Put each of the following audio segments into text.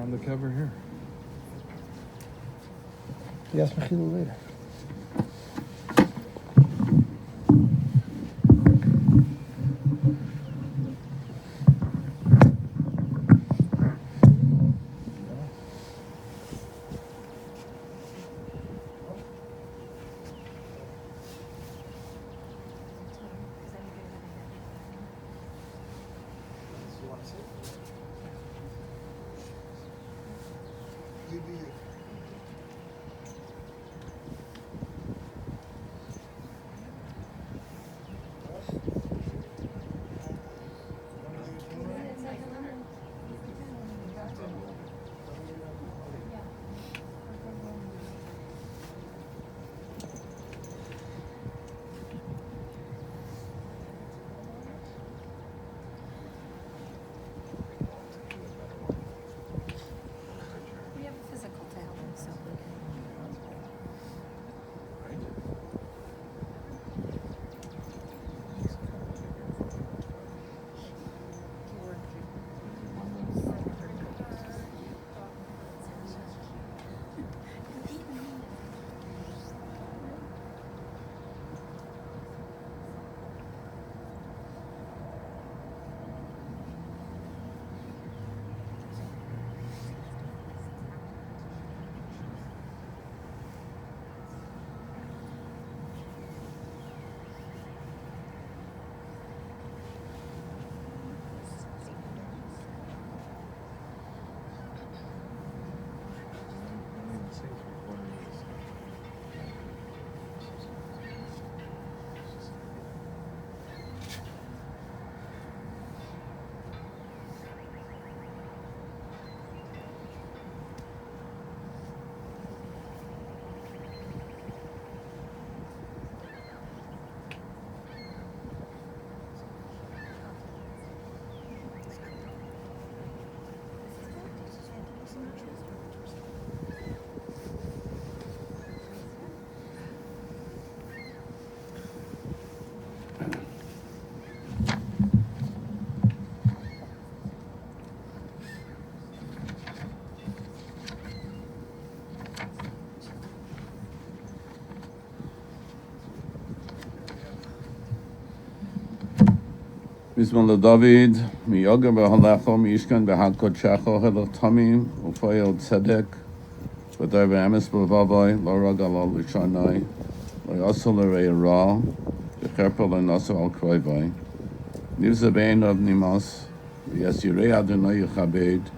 around the cover here. Yes, Mechila later. We have a physical to help him, so. Bismillah David, mi yoga b'halacho, mi yishkan b'hakotchacho, helach tamim, u'foyel tzedek, v'dar v'emes b'vavoi, lo raga lo l'shanai, lo yasol l'rei ra, v'cherpa lo naso al kroivai, nivze bein av nimas, v'yas yirei Adonai yichabed,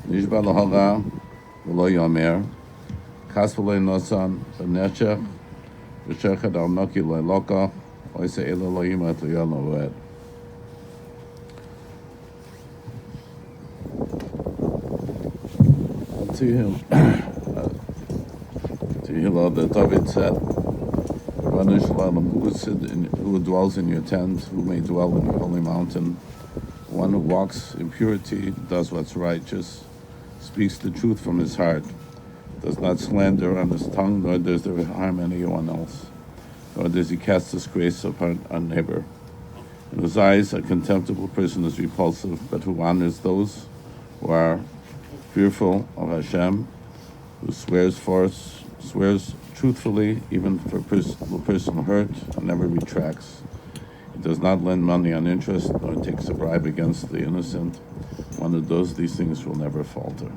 nishba l'hala, v'lo yomer, kas v'lo nosan, v'neshech, v'shechet al noki lo lokach, oise elo lo yimat l'yol lo Tehillah that David said, Rabbeinu Shalom, who dwells in your tent, who may dwell in your holy mountain, one who walks in purity, does what's righteous, speaks the truth from his heart, does not slander on his tongue, nor does there harm anyone else, nor does he cast disgrace upon a neighbor. In whose eyes a contemptible person is repulsive, but who honors those who are fearful of Hashem, who swears truthfully, even for personal hurt, and never retracts. He does not lend money on interest, nor takes a bribe against the innocent. One who does these things will never falter.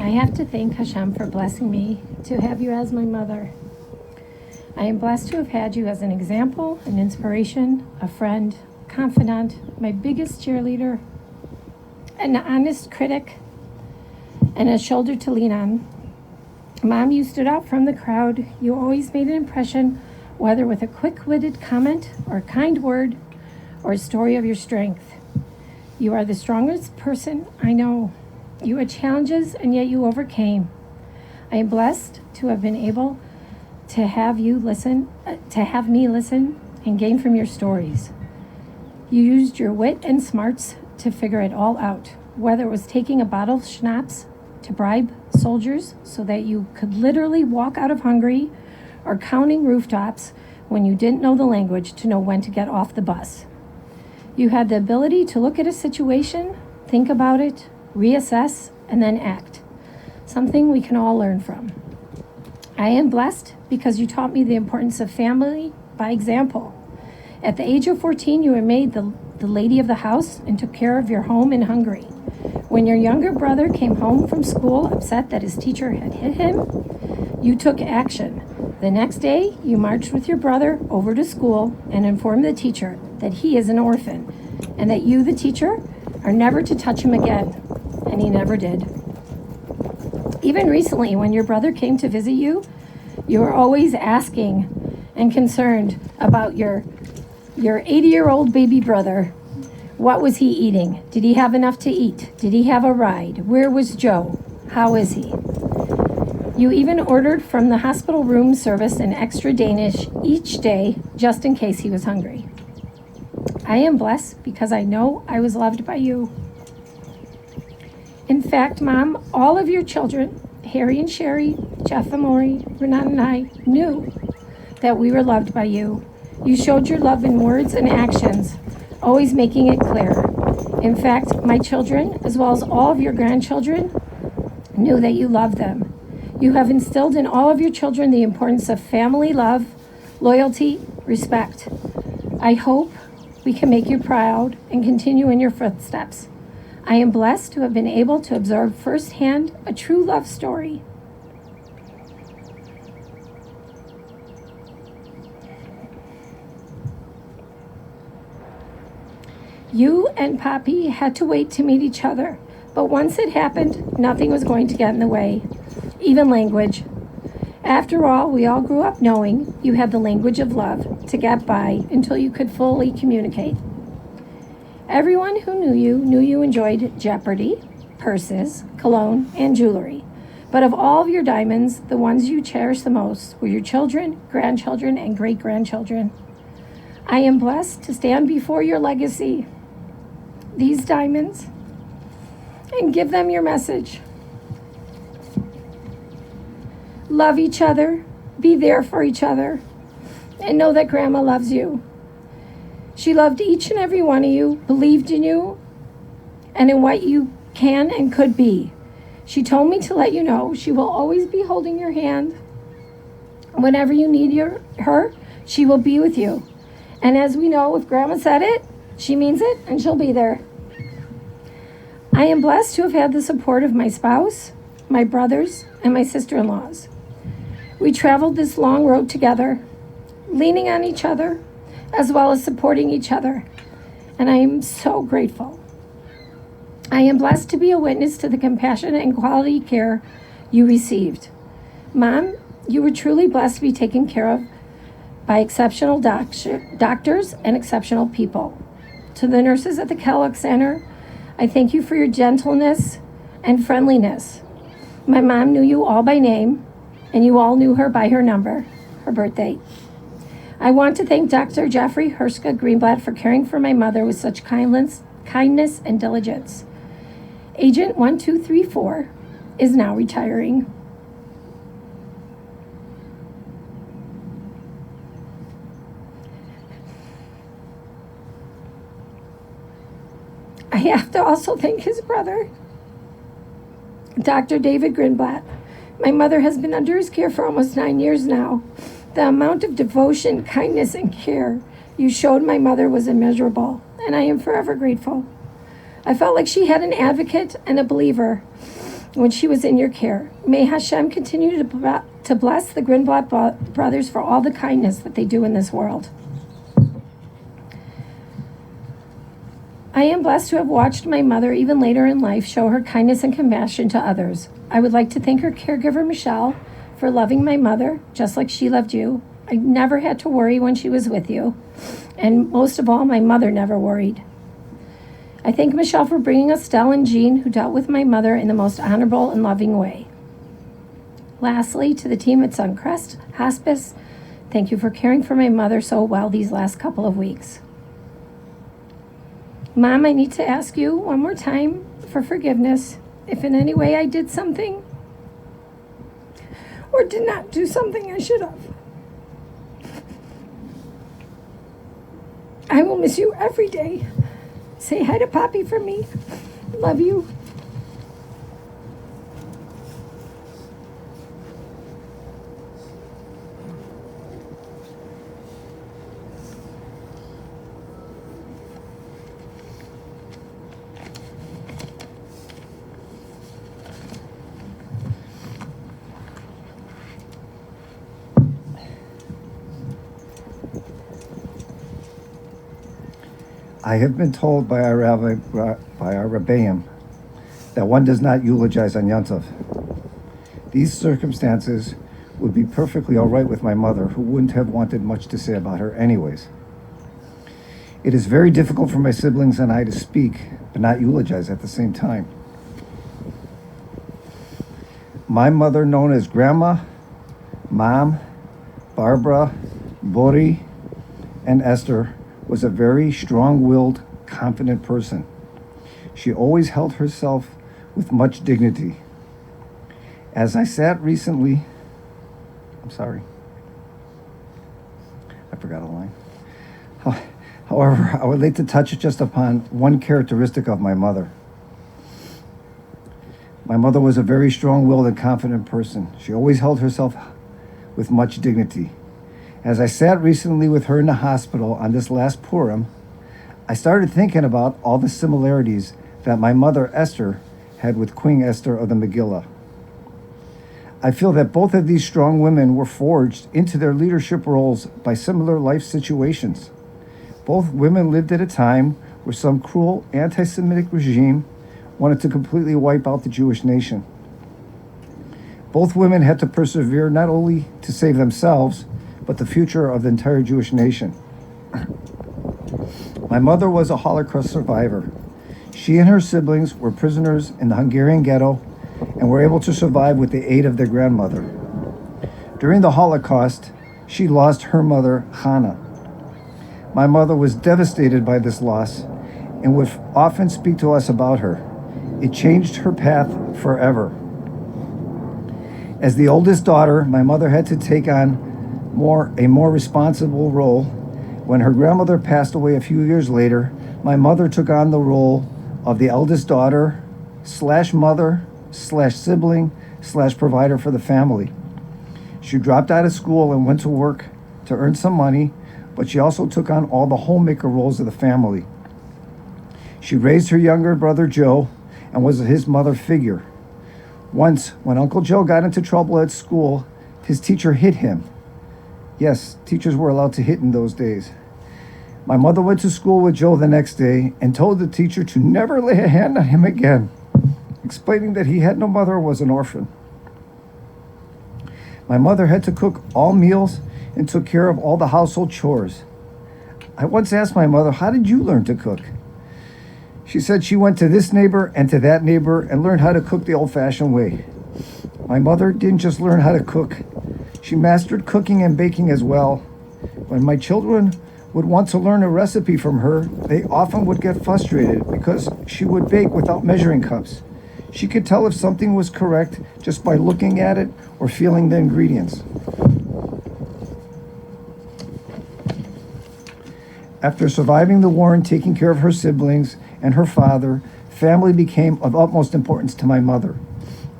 I have to thank Hashem for blessing me to have you as my mother. I am blessed to have had you as an example, an inspiration, a friend, confidant, my biggest cheerleader, an honest critic, and a shoulder to lean on. Mom, you stood out from the crowd. You always made an impression, whether with a quick-witted comment or a kind word or a story of your strength. You are the strongest person I know. You had challenges, and yet you overcame. I am blessed to have been able to have me listen and gain from your stories. You used your wit and smarts to figure it all out, whether it was taking a bottle of schnapps to bribe soldiers so that you could literally walk out of Hungary, or counting rooftops when you didn't know the language to know when to get off the bus. You had the ability to look at a situation, think about it, reassess, and then act. Something we can all learn from. I am blessed because you taught me the importance of family by example. At the age of 14, you were made the lady of the house and took care of your home in Hungary. When your younger brother came home from school upset that his teacher had hit him, you took action. The next day, you marched with your brother over to school and informed the teacher that he is an orphan and that you, the teacher, are never to touch him again. And he never did. Even recently, when your brother came to visit you, you were always asking and concerned about your 80-year-old baby brother. What was he eating? Did he have enough to eat? Did he have a ride? Where was Joe? How is he? You even ordered from the hospital room service an extra Danish each day, just in case he was hungry. I am blessed because I know I was loved by you. In fact, Mom, all of your children, Harry and Sherry, Jeff and Lori, Renata and I, knew that we were loved by you. You showed your love in words and actions, always making it clear. In fact, my children, as well as all of your grandchildren, knew that you loved them. You have instilled in all of your children the importance of family love, loyalty, respect. I hope we can make you proud and continue in your footsteps. I am blessed to have been able to observe firsthand a true love story. You and Poppy had to wait to meet each other, but once it happened, nothing was going to get in the way, even language. After all, we all grew up knowing you had the language of love to get by until you could fully communicate. Everyone who knew you enjoyed Jeopardy, purses, cologne, and jewelry. But of all of your diamonds, the ones you cherish the most were your children, grandchildren, and great-grandchildren. I am blessed to stand before your legacy, these diamonds, and give them your message. Love each other, be there for each other, and know that Grandma loves you. She loved each and every one of you, believed in you, and in what you can and could be. She told me to let you know she will always be holding your hand. Whenever you need her, she will be with you. And as we know, if Grandma said it, she means it, and she'll be there. I am blessed to have had the support of my spouse, my brothers, and my sister-in-laws. We traveled this long road together, leaning on each other, as well as supporting each other. And I am so grateful. I am blessed to be a witness to the compassion and quality care you received. Mom, you were truly blessed to be taken care of by exceptional doctors and exceptional people. To the nurses at the Kellogg Center, I thank you for your gentleness and friendliness. My mom knew you all by name, and you all knew her by her number, her birthday. I want to thank Dr. Jeffrey Herska Greenblatt for caring for my mother with such kindness and diligence. Agent 1234 is now retiring. I have to also thank his brother, Dr. David Greenblatt. My mother has been under his care for almost 9 years now. The amount of devotion, kindness, and care you showed my mother was immeasurable, and I am forever grateful. I felt like she had an advocate and a believer when she was in your care. May Hashem continue to bless the Greenblatt brothers for all the kindness that they do in this world. I am blessed to have watched my mother, even later in life, show her kindness and compassion to others. I would like to thank her caregiver, Michelle, for loving my mother just like she loved you. I never had to worry when she was with you. And most of all, my mother never worried. I thank Michelle for bringing us Stella and Jean, who dealt with my mother in the most honorable and loving way. Lastly, to the team at Suncrest Hospice, thank you for caring for my mother so well these last couple of weeks. Mom, I need to ask you one more time for forgiveness if in any way I did something or did not do something I should have. I will miss you every day. Say hi to Poppy for me. Love you. I have been told by our Rebbeim that one does not eulogize on Yom. These circumstances would be perfectly all right with my mother, who wouldn't have wanted much to say about her anyways. It is very difficult for my siblings and I to speak, but not eulogize at the same time. My mother, known as Grandma, Mom, Barbara, Bori, and Esther, was a very strong-willed, confident person. She always held herself with much dignity. As I sat recently, I forgot a line. However, I would like to touch just upon one characteristic of my mother. My mother was a very strong-willed and confident person. She always held herself with much dignity. As I sat recently with her in the hospital on this last Purim, I started thinking about all the similarities that my mother Esther had with Queen Esther of the Megillah. I feel that both of these strong women were forged into their leadership roles by similar life situations. Both women lived at a time where some cruel anti-Semitic regime wanted to completely wipe out the Jewish nation. Both women had to persevere not only to save themselves, but the future of the entire Jewish nation. My mother was a Holocaust survivor. She and her siblings were prisoners in the Hungarian ghetto and were able to survive with the aid of their grandmother. During the Holocaust, she lost her mother, Hannah. My mother was devastated by this loss and would often speak to us about her. It changed her path forever. As the oldest daughter, my mother had to take on a more responsible role. When her grandmother passed away a few years later, my mother took on the role of the eldest daughter / mother / sibling / provider for the family. She dropped out of school and went to work to earn some money, but she also took on all the homemaker roles of the family. She raised her younger brother Joe and was his mother figure. Once, when Uncle Joe got into trouble at school, his teacher hit him. Yes, teachers were allowed to hit in those days. My mother went to school with Joe the next day and told the teacher to never lay a hand on him again, explaining that he had no mother or was an orphan. My mother had to cook all meals and took care of all the household chores. I once asked my mother, "How did you learn to cook?" She said she went to this neighbor and to that neighbor and learned how to cook the old-fashioned way. My mother didn't just learn how to cook. She mastered cooking and baking as well. When my children would want to learn a recipe from her, they often would get frustrated because she would bake without measuring cups. She could tell if something was correct just by looking at it or feeling the ingredients. After surviving the war and taking care of her siblings and her father, family became of utmost importance to my mother.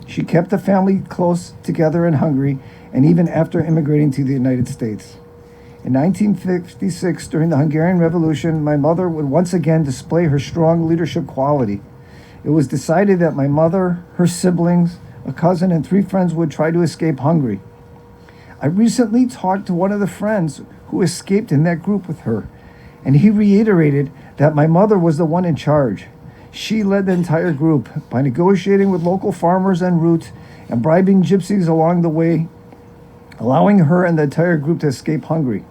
She kept the family close together in Hungary and even after immigrating to the United States. In 1956, during the Hungarian Revolution, my mother would once again display her strong leadership quality. It was decided that my mother, her siblings, a cousin, and 3 friends would try to escape Hungary. I recently talked to one of the friends who escaped in that group with her, and he reiterated that my mother was the one in charge. She led the entire group by negotiating with local farmers en route and bribing gypsies along the way, allowing her and the entire group to escape Hungary.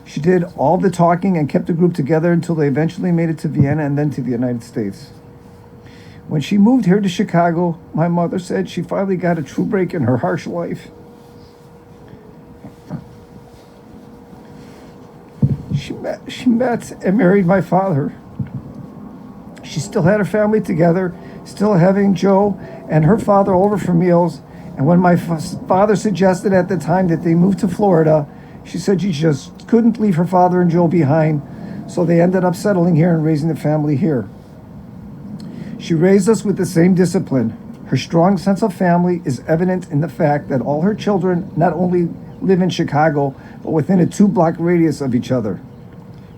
She did all the talking and kept the group together until they eventually made it to Vienna and then to the United States. When she moved here to Chicago, my mother said she finally got a true break in her harsh life. She met and married my father. She still had her family together, still having Joe and her father over for meals. And when my father suggested at the time that they move to Florida, she said she just couldn't leave her father and Joe behind. So they ended up settling here and raising the family here. She raised us with the same discipline. Her strong sense of family is evident in the fact that all her children not only live in Chicago, but within a 2-block radius of each other.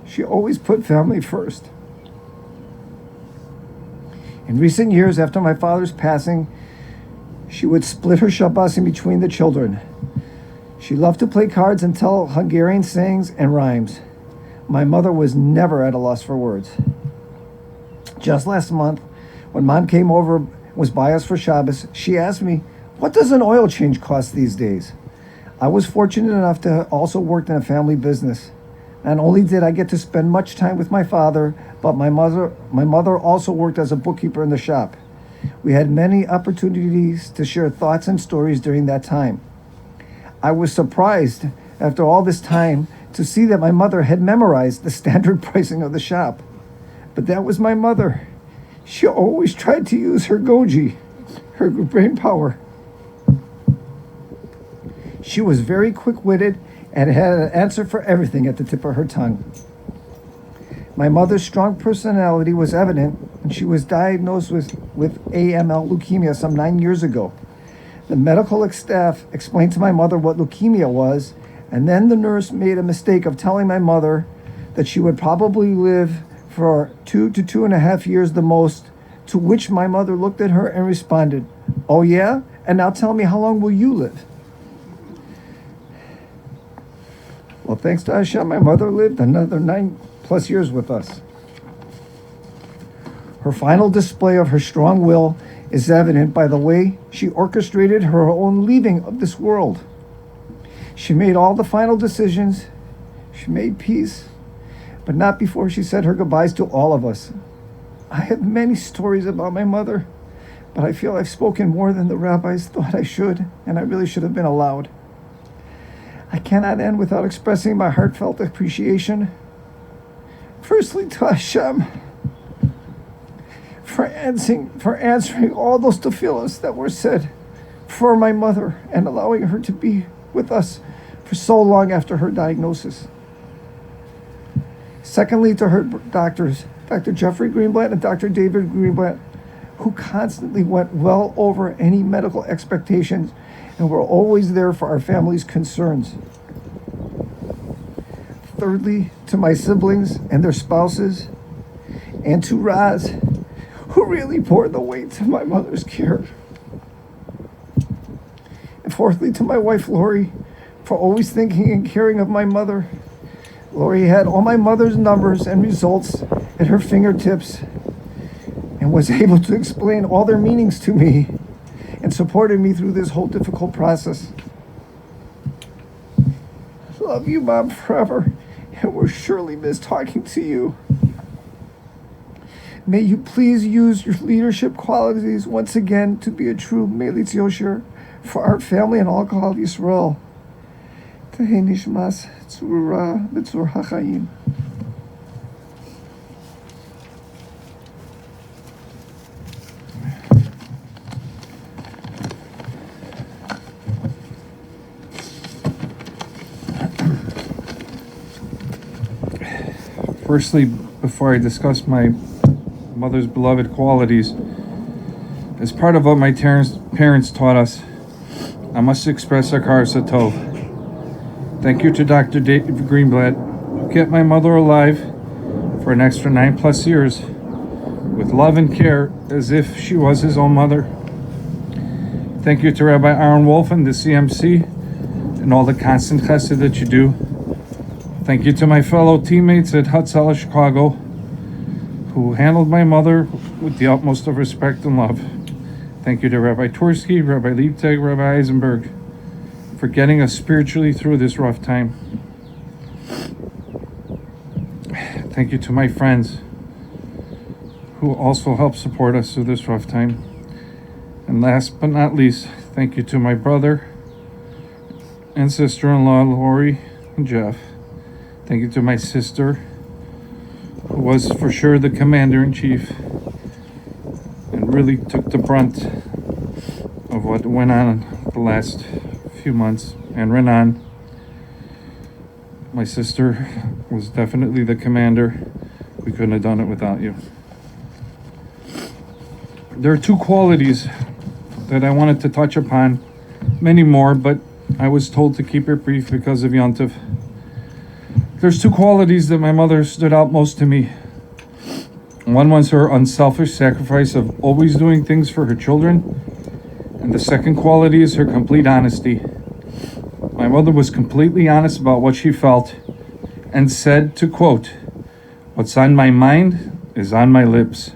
She always put family first. In recent years, after my father's passing, she would split her Shabbos in between the children. She loved to play cards and tell Hungarian sayings and rhymes. My mother was never at a loss for words. Just last month, when Mom came over and was by us for Shabbos, she asked me, "What does an oil change cost these days?" I was fortunate enough to also work in a family business. Not only did I get to spend much time with my father, but my mother also worked as a bookkeeper in the shop. We had many opportunities to share thoughts and stories during that time. I was surprised after all this time to see that my mother had memorized the standard pricing of the shop. But that was my mother. She always tried to use her goji, her brain power. She was very quick-witted and had an answer for everything at the tip of her tongue. My mother's strong personality was evident when she was diagnosed with AML leukemia some 9 years ago. The medical staff explained to my mother what leukemia was, and then the nurse made a mistake of telling my mother that she would probably live for 2 to 2.5 years the most, to which my mother looked at her and responded, "Oh yeah? And now tell me, how long will you live?" Well, thanks to Hashem, my mother lived another 9+ years with us. Her final display of her strong will is evident by the way she orchestrated her own leaving of this world. She made all the final decisions. She made peace, but not before she said her goodbyes to all of us. I have many stories about my mother, but I feel I've spoken more than the rabbis thought I should, and I really should have been allowed. I cannot end without expressing my heartfelt appreciation, firstly to Hashem, for answering all those tefillos that were said for my mother and allowing her to be with us for so long after her diagnosis. Secondly, to her doctors, Dr. Jeffrey Greenblatt and Dr. David Greenblatt, who constantly went well over any medical expectations and were always there for our family's concerns. Thirdly, to my siblings and their spouses, and to Raz, who really poured the weight of my mother's care. And fourthly, to my wife, Lori, for always thinking and caring of my mother. Lori had all my mother's numbers and results at her fingertips and was able to explain all their meanings to me and supported me through this whole difficult process. Love you, Mom, forever, and will surely miss talking to you. May you please use your leadership qualities once again to be a true Melitz Yosher for our family and all Klal Yisrael. Tehei nishmas tzura b'tzur hachayim. Firstly, before I discuss my mother's beloved qualities, as part of what my parents taught us, I must express Akar Satov. Thank you to Dr. David Greenblatt, who kept my mother alive for an extra 9+ years with love and care as if she was his own mother. Thank you to Rabbi Aaron Wolf and the CMC and all the constant chesed that you do. Thank you to my fellow teammates at Hatzalah Chicago, who handled my mother with the utmost of respect and love. Thank you to Rabbi Tursky, Rabbi Liebtag, Rabbi Eisenberg, for getting us spiritually through this rough time. Thank you to my friends, who also helped support us through this rough time. And last but not least, thank you to my brother and sister-in-law, Lori and Jeff. Thank you to my sister, who was for sure the commander-in-chief. really took the brunt of what went on the last few months. And Renan, my sister, was definitely the commander. We couldn't have done it without you. There are two qualities that I wanted to touch upon, many more, but I was told to keep it brief because of Yontif. There's two qualities that my mother stood out most to me. One was her unselfish sacrifice of always doing things for her children, and the second quality is her complete honesty. My mother was completely honest about what she felt and said, to quote, "What's on my mind is on my lips."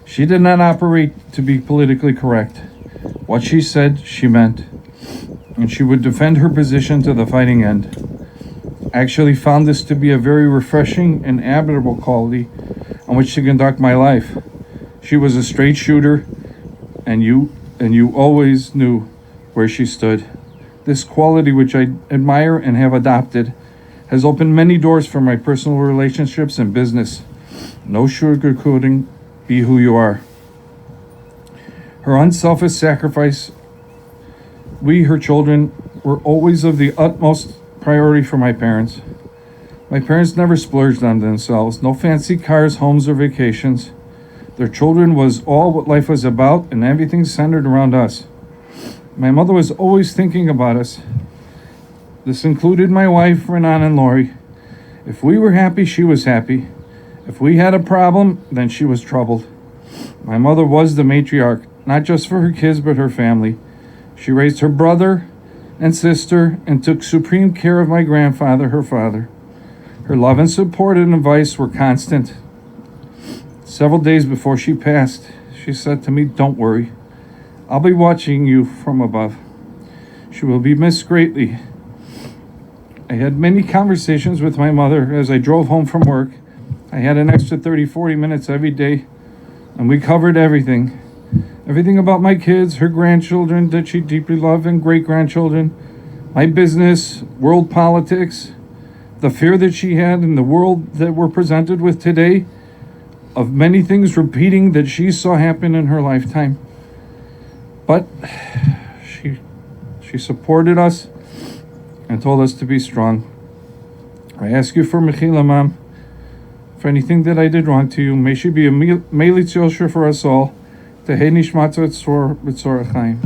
She did not operate to be politically correct. What she said, she meant, and she would defend her position to the fighting end. I actually found this to be a very refreshing and admirable quality on which to conduct my life. She was a straight shooter, and you always knew where she stood. This quality, which I admire and have adopted, has opened many doors for my personal relationships and business. No sugarcoating, be who you are. Her unselfish sacrifice, we, her children, were always of the utmost priority for my parents. My parents never splurged on themselves. No fancy cars, homes, or vacations. Their children was all what life was about, and everything centered around us. My mother was always thinking about us. This included my wife, Renan, and Lori. If we were happy, she was happy. If we had a problem, then she was troubled. My mother was the matriarch, not just for her kids, but her family. She raised her brother and sister and took supreme care of my grandfather, her father. Her love and support and advice were constant. Several days before she passed, she said to me, "Don't worry. I'll be watching you from above." She will be missed greatly. I had many conversations with my mother as I drove home from work. I had an extra 30-40 minutes every day, and we covered everything. Everything about my kids, her grandchildren that she deeply loved, and great-grandchildren, my business, world politics, the fear that she had in the world that we're presented with today, of many things repeating that she saw happen in her lifetime. But she supported us and told us to be strong. I ask you for Mechila, Mom, for anything that I did wrong to you. May she be a Melitz Yosher for us all. Tehei nishmato etzor b'tzor chaim.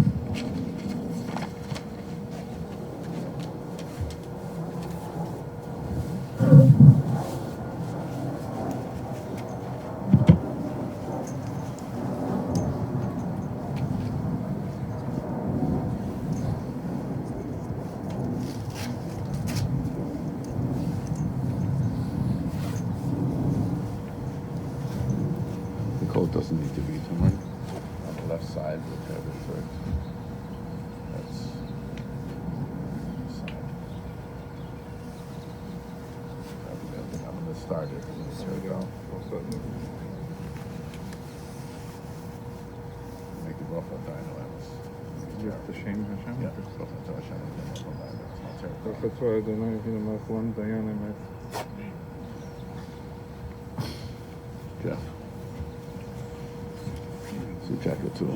The coat doesn't need to be torn. On the left side, we'll have it first. That's side. I'm going to start it. There we go. Make it rough on dynamics. You have to shame Hashem. Yeah, rough on dynamics. It's not terrible. That's why I don't know if you know one Diana. Jeff. It's a jacket too.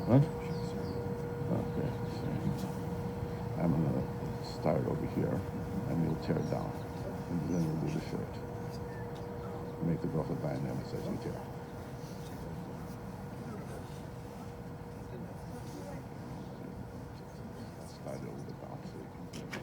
What? Okay. So I'm gonna start over here and you'll tear it down. And then we'll do the shirt. Make the graphic dynamics as we tear. Slide it over the down so you can get it.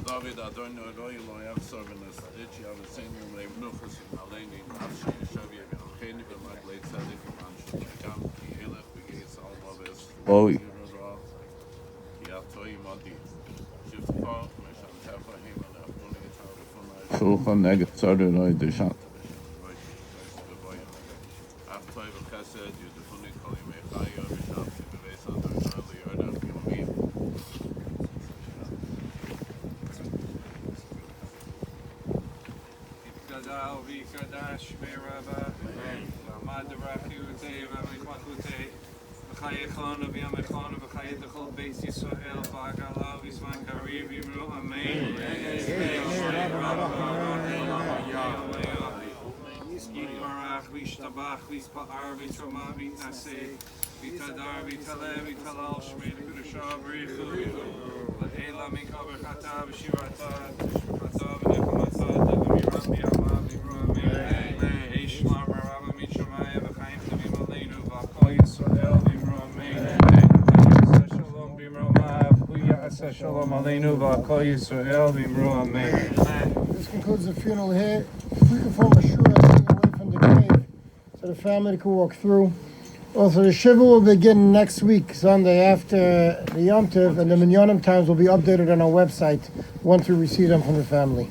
David Adon Eloi lo yachzor v'nesdich yaveseinu leimnuchas aleini nafshi yeshav yevcheni v'maglei tzadik v'manshim gam ki elef v'geis almaves lo yirura ki atoi madi shivtcha meshantefa hima le'afuni etarifuna shulchan neged tzadu roi deshan aftoi v'chesed yudefuni kol yimei chayo v'shavti v'veis adon shali yordan yomim Gadal v'kadash me'rava v'amad rachu teva v'chmakute v'chayechon v'yamechon v'chayetachol beis Yisrael v'agala v'zman kariv v'imru amen Yisbarach v'ishtabach v'yispa'ar v'yitroma v'yitnaseh v'yitadar v'yitaleh v'yitalal shmei l'kudusha v'richu l'ela minka v'chata v'shirata v'shmata v'nechamata d'amiram b'yama v'imru amen Eishlam v'rava mitzrayim v'chaim tovim aleinu v'akol Yisrael v'imru amen Yaseh shalom b'imromav v'yaseh shalom aleinu v'akol Yisrael v'imru amen. This concludes the funeral here. If we can form a shura away from the grave so the family can walk through. Also, the shiva will begin next week, Sunday, after the Yom Tov, and the Minyanim times will be updated on our website once we receive them from the family.